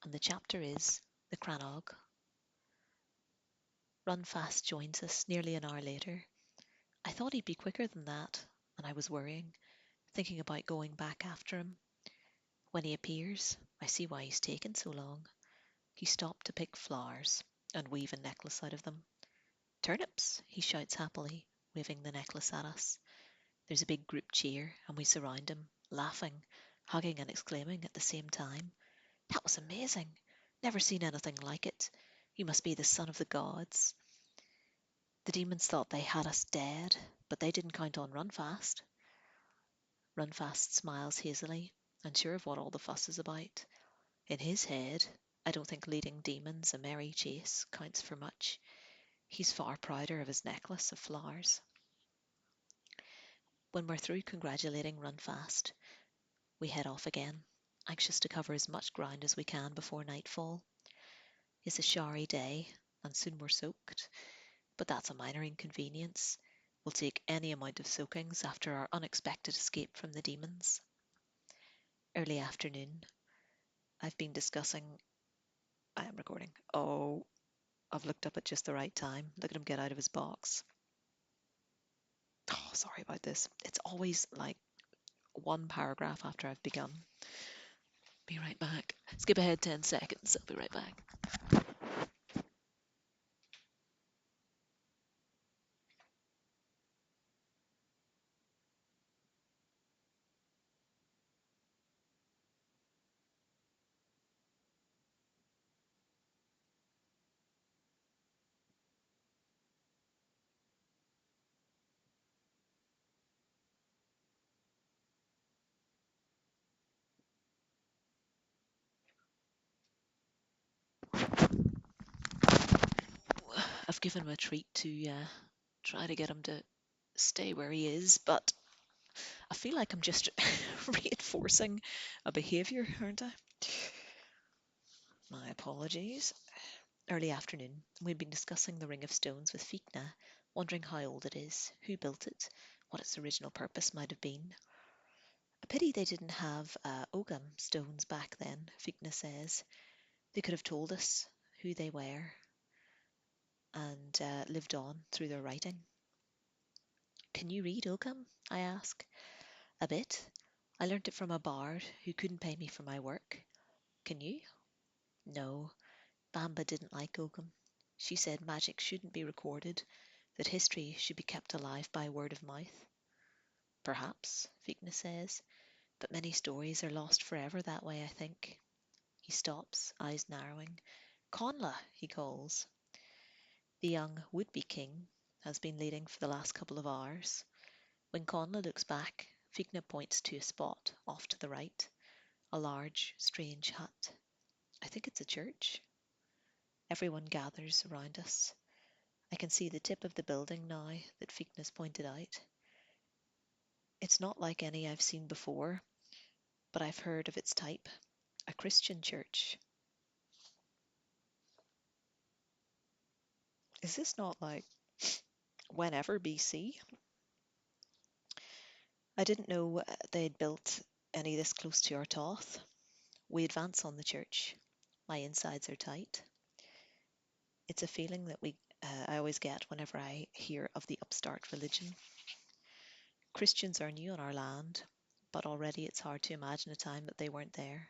and the chapter is The Crannog. Run Fast joins us nearly an hour later. I thought he'd be quicker than that, and I was worrying, thinking about going back after him. When he appears, I see why he's taken so long. He stopped to pick flowers and weave a necklace out of them. Turnips, he shouts happily, waving the necklace at us. There's a big group cheer, and we surround him, laughing, hugging, and exclaiming at the same time. That was amazing! Never seen anything like it. You must be the son of the gods. The demons thought they had us dead, but they didn't count on Runfast. Runfast smiles hazily, unsure of what all the fuss is about. In his head, I don't think leading demons a merry chase counts for much. He's far prouder of his necklace of flowers. When we're through congratulating Runfast, we head off again, anxious to cover as much ground as we can before nightfall. It's a showery day, and soon we're soaked, but that's a minor inconvenience. We'll take any amount of soakings after our unexpected escape from the demons. Early afternoon, I've been discussing. I am recording. Oh, I've looked up at just the right time. Look at him get out of his box. Oh, sorry about this. It's always like one paragraph after I've begun. Be right back. Skip ahead 10 seconds. I'll be right back. I've given him a treat to try to get him to stay where he is, but I feel like I'm just reinforcing a behaviour, aren't I? My apologies. Early afternoon, we've been discussing the Ring of Stones with Fikna, wondering how old it is, who built it, what its original purpose might have been. A pity they didn't have Ogham stones back then, Fikna says. They could have told us who they were and lived on through their writing. Can you read Ogham? I ask. A bit. I learnt it from a bard who couldn't pay me for my work. Can you? No. Bamba didn't like Ogham. She said magic shouldn't be recorded, that history should be kept alive by word of mouth. Perhaps, Fikna says, but many stories are lost forever that way, I think. He stops, eyes narrowing. Conla, he calls. The young would-be king has been leading for the last couple of hours. When Conla looks back, Fikna points to a spot off to the right, a large, strange hut. I think it's a church. Everyone gathers around us. I can see the tip of the building now that Fikna's pointed out. It's not like any I've seen before, but I've heard of its type, a Christian church. Is this not like whenever BC? I didn't know they'd built any this close to our Toth. We advance on the church. My insides are tight. It's a feeling that I always get whenever I hear of the upstart religion. Christians are new on our land, but already it's hard to imagine a time that they weren't there.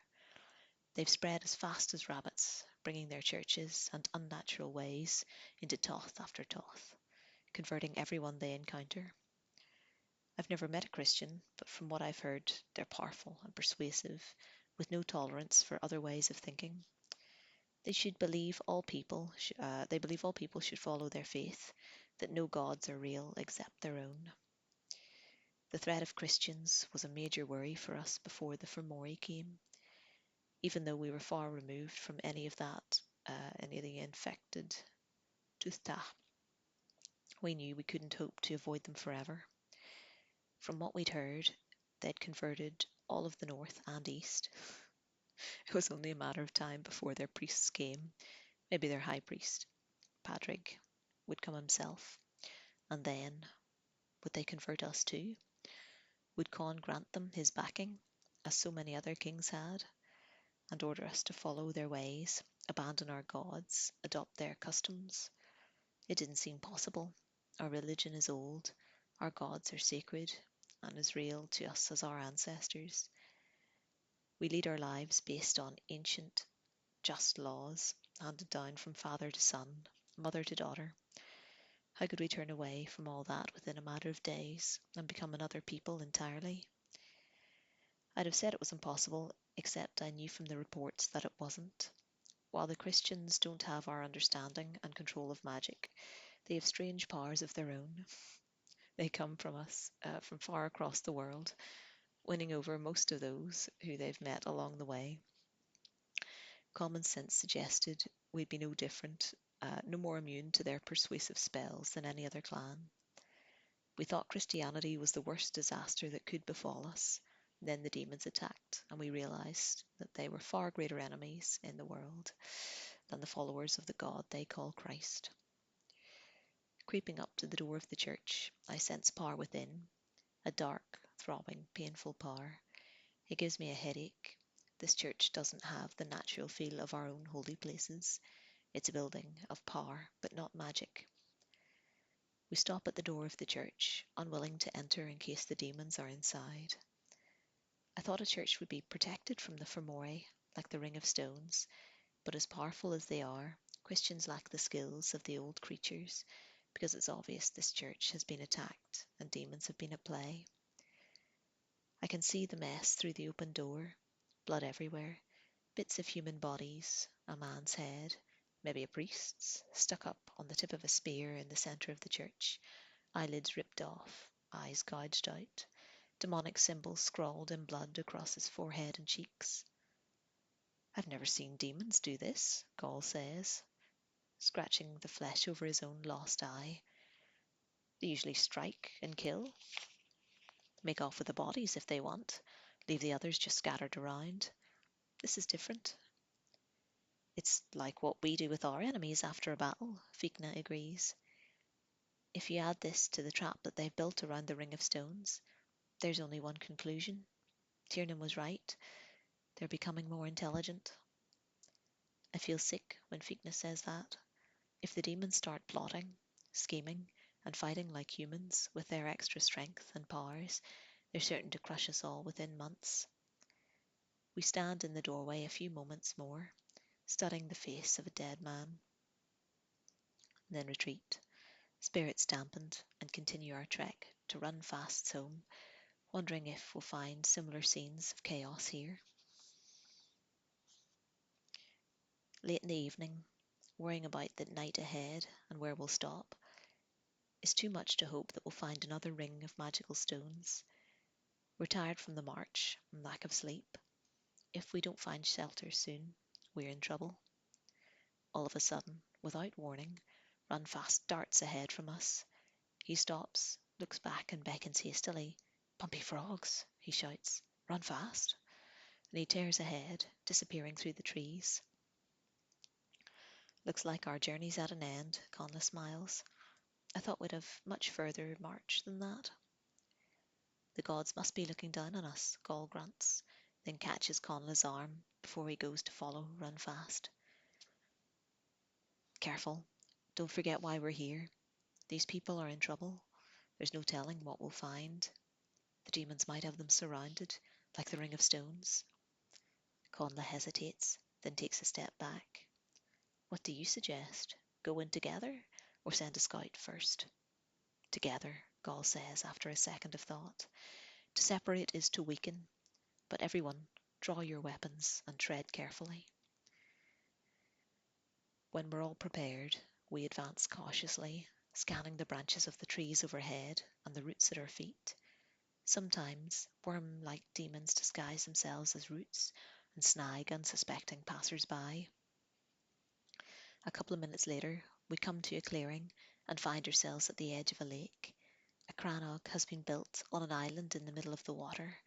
They've spread as fast as rabbits, bringing their churches and unnatural ways into Toth after Toth, converting everyone they encounter. I've never met a Christian, but from what I've heard, they're powerful and persuasive, with no tolerance for other ways of thinking. They believe all people should follow their faith, that no gods are real except their own. The threat of Christians was a major worry for us before the Fermori came, even though we were far removed from any of the infected Tuatha. We knew we couldn't hope to avoid them forever. From what we'd heard, they'd converted all of the north and east. It was only a matter of time before their priests came, maybe their high priest, Padraig, would come himself, and then would they convert us too? Would Con grant them his backing, as so many other kings had? and order us to follow their ways, abandon our gods, adopt their customs. It didn't seem possible. Our religion is old, our gods are sacred, and as real to us as our ancestors. We lead our lives based on ancient, just laws handed down from father to son, mother to daughter. How could we turn away from all that within a matter of days and become another people entirely? I'd have said it was impossible, except I knew from the reports that it wasn't. While the Christians don't have our understanding and control of magic, they have strange powers of their own. They come from us, from far across the world, winning over most of those who they've met along the way. Common sense suggested we'd be no different, no more immune to their persuasive spells than any other clan. We thought Christianity was the worst disaster that could befall us. Then the demons attacked, and we realized that they were far greater enemies in the world than the followers of the God they call Christ. Creeping up to the door of the church, I sense power within, a dark, throbbing, painful power. It gives me a headache. This church doesn't have the natural feel of our own holy places. It's a building of power, but not magic. We stop at the door of the church, unwilling to enter in case the demons are inside. I thought a church would be protected from the Fomori, like the Ring of Stones, but as powerful as they are, Christians lack the skills of the old creatures, because it's obvious this church has been attacked and demons have been at play. I can see the mess through the open door, blood everywhere, bits of human bodies, a man's head, maybe a priest's, stuck up on the tip of a spear in the centre of the church, eyelids ripped off, eyes gouged out, demonic symbols scrawled in blood across his forehead and cheeks. I've never seen demons do this, Gaul says, scratching the flesh over his own lost eye. They usually strike and kill, make off with the bodies if they want, leave the others just scattered around. This is different. It's like what we do with our enemies after a battle, Fikna agrees. If you add this to the trap that they've built around the Ring of Stones, there's only one conclusion. Tiernan was right. They're becoming more intelligent. I feel sick when Fikna says that. If the demons start plotting, scheming, and fighting like humans with their extra strength and powers, they're certain to crush us all within months. We stand in the doorway a few moments more, studying the face of a dead man, then retreat, spirits dampened, and continue our trek to run fast home, wondering if we'll find similar scenes of chaos here. Late in the evening, worrying about the night ahead and where we'll stop, it's too much to hope that we'll find another ring of magical stones. We're tired from the march and lack of sleep. If we don't find shelter soon, we're in trouble. All of a sudden, without warning, Run Fast darts ahead from us. He stops, looks back and beckons hastily. "Bumpy frogs," he shouts. "Run fast." And he tears ahead, disappearing through the trees. "Looks like our journey's at an end," Conla smiles. "I thought we'd have much further march than that." "The gods must be looking down on us," Gaul grunts, then catches Conla's arm before he goes to follow Run Fast. "Careful. Don't forget why we're here. These people are in trouble. There's no telling what we'll find. The demons might have them surrounded, like the Ring of Stones." Conla hesitates, then takes a step back. "What do you suggest? Go in together, or send a scout first?" "Together," Gaul says after a second of thought. "To separate is to weaken, but everyone, draw your weapons and tread carefully." When we're all prepared, we advance cautiously, scanning the branches of the trees overhead and the roots at our feet. Sometimes worm-like demons disguise themselves as roots and snag unsuspecting passers-by. A couple of minutes later, we come to a clearing and find ourselves at the edge of a lake. A crannog has been built on an island in the middle of the water,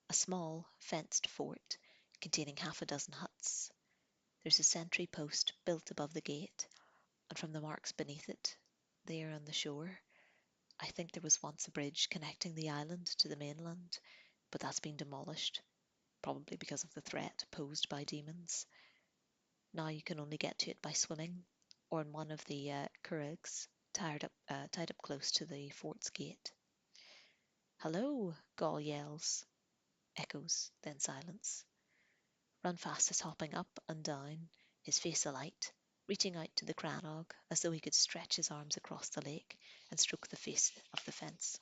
a small, fenced fort containing half a dozen huts. There's a sentry post built above the gate, and from the marks beneath it, there on the shore, I think there was once a bridge connecting the island to the mainland, but that's been demolished. probably because of the threat posed by demons. Now you can only get to it by swimming, or in one of the curraghs tied up close to the fort's gate. Hello, Gaul yells. Echoes, then silence. Runfast is hopping up and down, his face alight, reaching out to the crannog as though he could stretch his arms across the lake and stroke the face of the fence.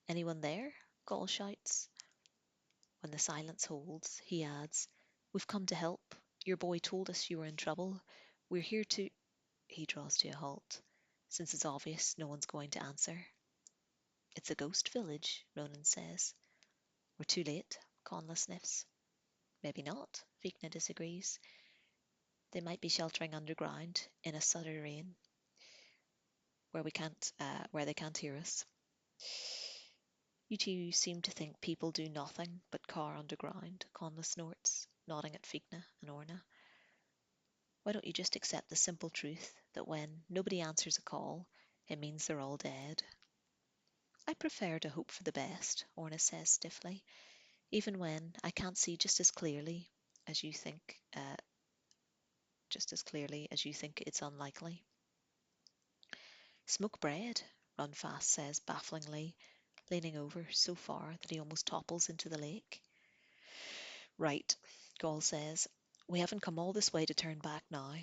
Anyone there? Gaul shouts. When the silence holds, he adds, We've come to help. Your boy told us you were in trouble. We're here to... He draws to a halt, since it's obvious no one's going to answer. It's a ghost village, Ronan says. We're too late, Conla sniffs. Maybe not, Vikna disagrees. They might be sheltering underground in a souterrain where they can't hear us. You two seem to think people do nothing but cower underground, Conla snorts, nodding at Fikna and Orna. Why don't you just accept the simple truth that when nobody answers a call, it means they're all dead? I prefer to hope for the best, Orna says stiffly, even when I can't see just as clearly as you think it's unlikely. Smoke bread, Runfast says bafflingly, leaning over so far that he almost topples into the lake. Right, Gaul says. We haven't come all this way to turn back now.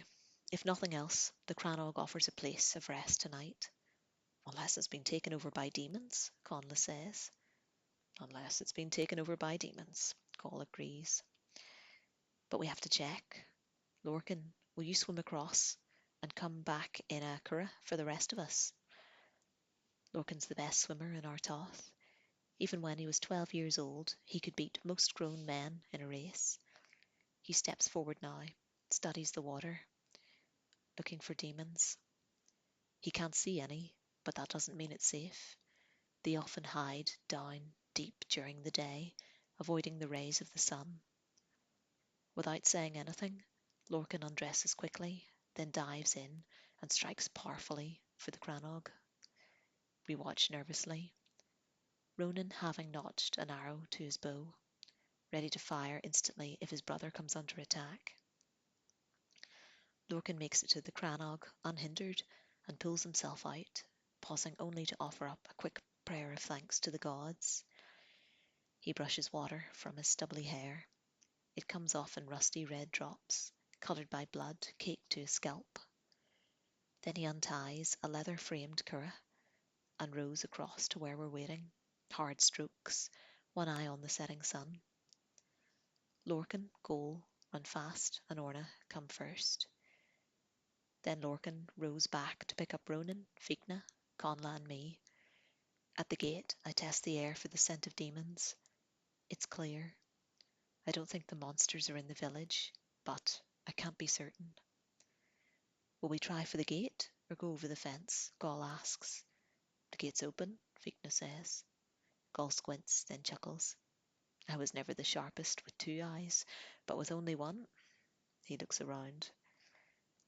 If nothing else, the Crannog offers a place of rest tonight. Unless it's been taken over by demons, Conla says. Unless it's been taken over by demons, Gaul agrees. But we have to check. Lorcan, will you swim across and come back in a curragh for the rest of us? Lorcan's the best swimmer in our Toth. Even when he was 12 years old, he could beat most grown men in a race. He steps forward now, studies the water, looking for demons. He can't see any, but that doesn't mean it's safe. They often hide down deep during the day, avoiding the rays of the sun. Without saying anything, Lorcan undresses quickly, then dives in and strikes powerfully for the Crannog. We watch nervously, Ronan having notched an arrow to his bow, ready to fire instantly if his brother comes under attack. Lorcan makes it to the Crannog unhindered and pulls himself out, pausing only to offer up a quick prayer of thanks to the gods. He brushes water from his stubbly hair. It comes off in rusty red drops, coloured by blood caked to his scalp. Then he unties a leather-framed curragh and rows across to where we're waiting. Hard strokes, one eye on the setting sun. Lorcan, Gaul, Runfast, and Orna come first. Then Lorcan rows back to pick up Ronan, Fikna, Conla, and me. At the gate, I test the air for the scent of demons. It's clear. I don't think the monsters are in the village, but I can't be certain. Will we try for the gate or go over the fence? Gaul asks. The gate's open, Fikna says. Gaul squints, then chuckles. I was never the sharpest with two eyes, but with only one. He looks around.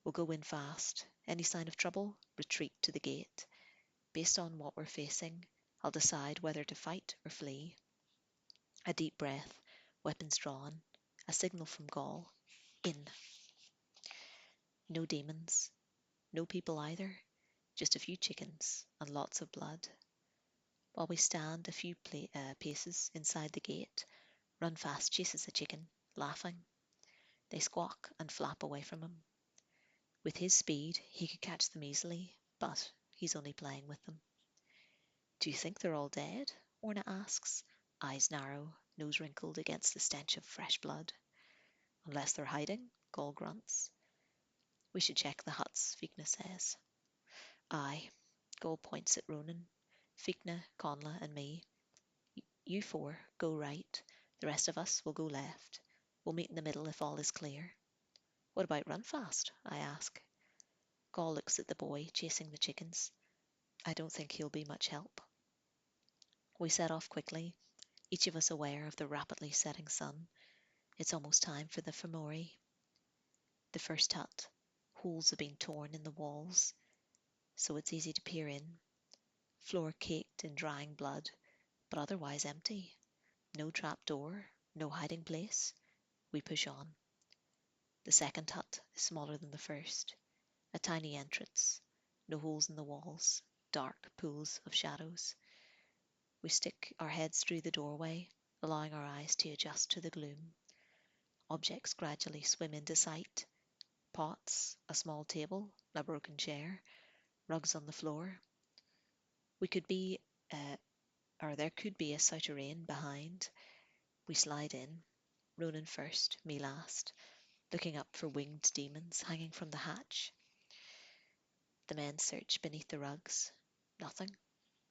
We'll go in fast. Any sign of trouble? Retreat to the gate. Based on what we're facing, I'll decide whether to fight or flee. A deep breath, weapons drawn, a signal from Gaul. In. No demons, no people either, just a few chickens and lots of blood. While we stand a few paces inside the gate, Runfast chases a chicken, laughing. They squawk and flap away from him. With his speed, he could catch them easily, but he's only playing with them. Do you think they're all dead? Orna asks, eyes narrow, nose wrinkled against the stench of fresh blood. Unless they're hiding, Gaul grunts. We should check the huts, Fikna says. Aye. Gaul points at Ronan, Fikna, Conla, and me. You four go right. The rest of us will go left. We'll meet in the middle if all is clear. What about Runfast? I ask. Gaul looks at the boy chasing the chickens. I don't think he'll be much help. We set off quickly, each of us aware of the rapidly setting sun. It's almost time for the Fomori. The first hut. Holes have been torn in the walls, so it's easy to peer in. Floor caked in drying blood, but otherwise empty. No trap door, no hiding place. We push on. The second hut is smaller than the first, a tiny entrance, no holes in the walls, dark pools of shadows. We stick our heads through the doorway, allowing our eyes to adjust to the gloom. Objects gradually swim into sight: pots, a small table, a broken chair, rugs on the floor. We could be, uh, or there could be a souterrain behind. We slide in, Ronan first, me last, looking up for winged demons hanging from the hatch. The men search beneath the rugs. Nothing.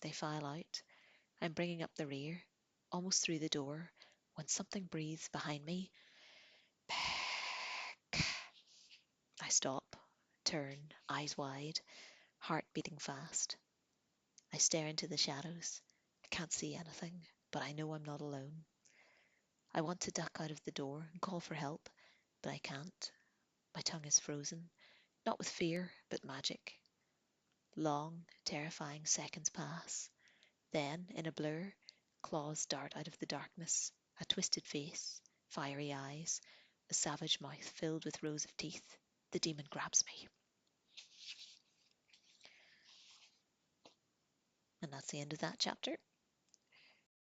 They file out. I'm bringing up the rear, almost through the door, when something breathes behind me. Bec. I stop, turn, eyes wide, heart beating fast. I stare into the shadows. I can't see anything, but I know I'm not alone. I want to duck out of the door and call for help, but I can't. My tongue is frozen, not with fear, but magic. Long, terrifying seconds pass. Then, in a blur, claws dart out of the darkness, a twisted face, fiery eyes, a savage mouth filled with rows of teeth. The demon grabs me. And that's the end of that chapter.